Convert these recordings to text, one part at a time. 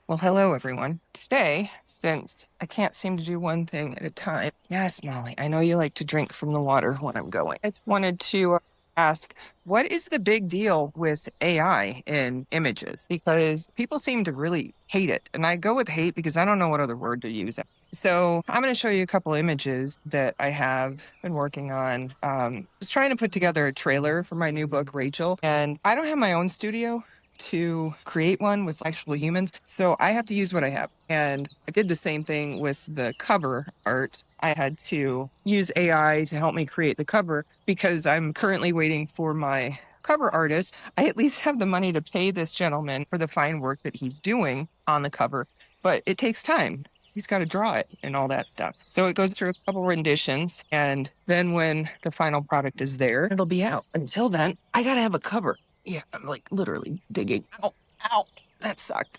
Well, hello, everyone. Today, since I can't seem to do one thing at a time, yes, Molly, I know you like to drink from the water when I'm going. I just wanted to ask, what is the big deal with AI in images? Because people seem to really hate it. And I go with hate because I don't know what other word to use. So I'm going to show you a couple images that I have been working on. I was trying to put together a trailer for my new book, Rachel, and I don't have my own studio to create one with actual humans. So I have to use what I have. And I did the same thing with the cover art. I had to use AI to help me create the cover because I'm currently waiting for my cover artist. I at least have the money to pay this gentleman for the fine work that he's doing on the cover, but it takes time. He's got to draw it and all that stuff. So it goes through a couple renditions. And then when the final product is there, it'll be out. Until then, I got to have a cover. Yeah, I'm like literally digging. Ow, ow, that sucked.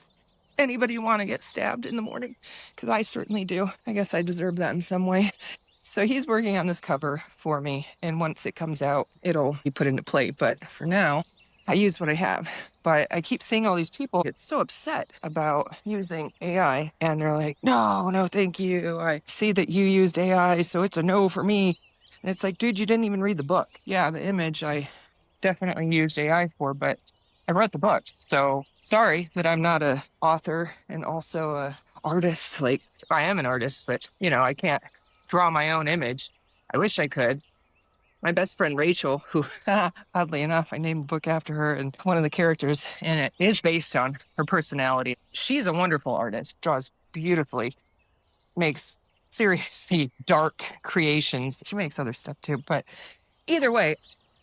Anybody want to get stabbed in the morning? Because I certainly do. I guess I deserve that in some way. So he's working on this cover for me. And once it comes out, it'll be put into play. But for now, I use what I have. But I keep seeing all these people get so upset about using AI. And they're like, no, thank you. I see that you used AI, so it's a no for me. And it's like, dude, you didn't even read the book. Yeah, the image I definitely used AI for, but I wrote the book. So sorry that I'm not a author and also a artist. Like I am an artist, but I can't draw my own image. I wish I could. My best friend Rachel, who oddly enough, I named the book after her, and one of the characters in it is based on her personality. She's a wonderful artist, draws beautifully, makes seriously dark creations. She makes other stuff too, but either way,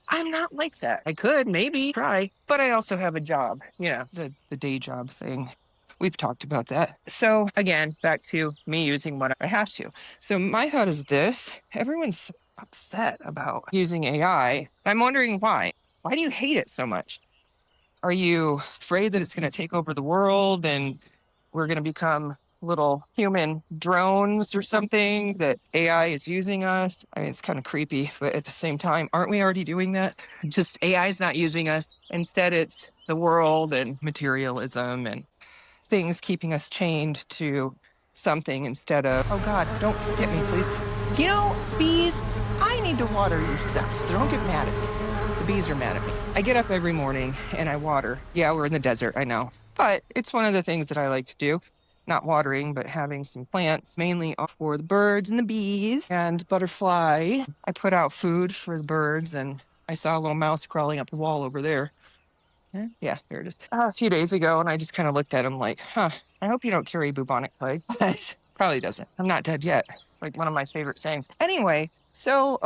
I'm not like that. I could maybe try, but I also have a job, the day job thing. We've talked about that. So again, back to me using what I have to. So my thought is this: everyone's so upset about using AI. I'm wondering why. Why do you hate it so much? Are you afraid that it's going to take over the world and we're going to become little human drones or something, that AI is using us? I mean, it's kind of creepy, but at the same time, aren't we already doing that? Just AI is not using us. Instead, it's the world and materialism and things keeping us chained to something instead of, oh God, don't hit me, please. Bees, I need to water your stuff, so don't get mad at me. The bees are mad at me. I get up every morning and I water. Yeah, we're in the desert, I know. But it's one of the things that I like to do. Not watering, but having some plants, mainly for the birds and the bees and butterfly. I put out food for the birds, and I saw a little mouse crawling up the wall over there. Yeah, there it is. A few days ago, and I just kind of looked at him like, huh, I hope you don't carry bubonic plague. But probably doesn't. I'm not dead yet. It's like one of my favorite sayings. Anyway, so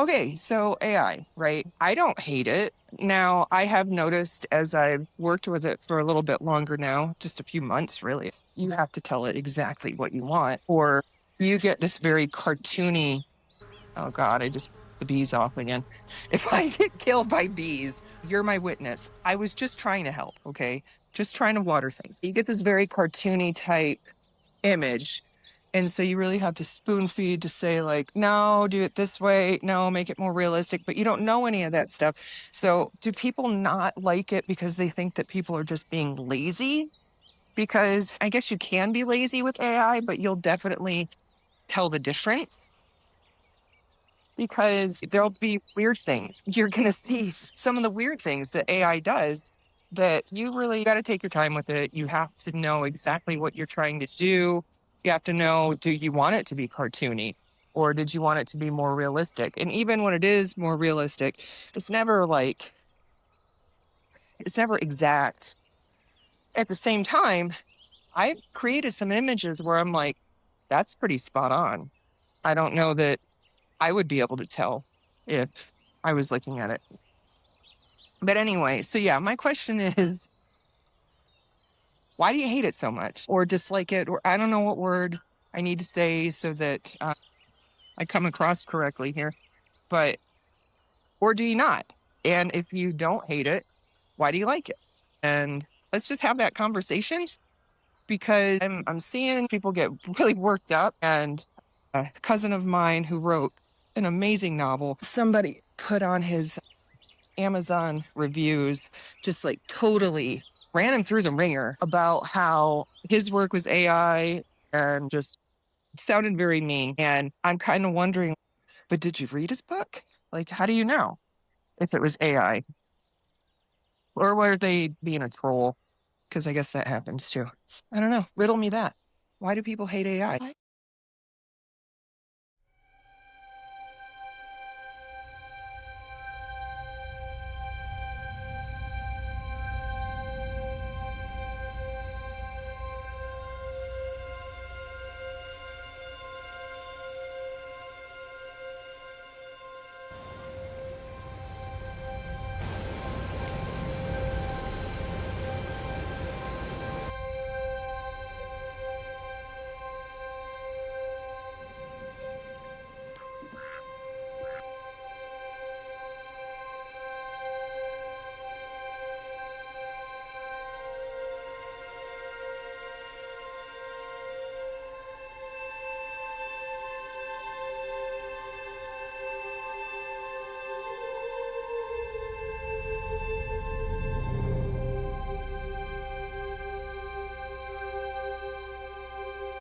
AI, right? I don't hate it. Now, I have noticed as I've worked with it for a little bit longer now, just a few months really, you have to tell it exactly what you want, or you get this very cartoony, oh God, the bees off again. If I get killed by bees, you're my witness. I was just trying to help, okay? Just trying to water things. You get this very cartoony type image. And so you really have to spoon feed to say, like, no, do it this way. No, make it more realistic. But you don't know any of that stuff. So do people not like it because they think that people are just being lazy? Because I guess you can be lazy with AI, but you'll definitely tell the difference, because there'll be weird things. You're going to see some of the weird things that AI does that you really got to take your time with it. You have to know exactly what you're trying to do. You have to know, do you want it to be cartoony, or did you want it to be more realistic? And even when it is more realistic, it's never exact. At the same time, I've created some images where I'm like, that's pretty spot on. I don't know that I would be able to tell if I was looking at it. But anyway, so yeah, my question is, why do you hate it so much or dislike it? Or I don't know what word I need to say so that I come across correctly here, but, or do you not? And if you don't hate it, why do you like it? And let's just have that conversation, because I'm seeing people get really worked up. And a cousin of mine who wrote an amazing novel, somebody put on his Amazon reviews, just like totally ran him through the ringer about how his work was AI and just sounded very mean. And I'm kind of wondering, but did you read his book? Like, how do you know if it was AI? Or were they being a troll? Because I guess that happens too. I don't know. Riddle me that. Why do people hate AI?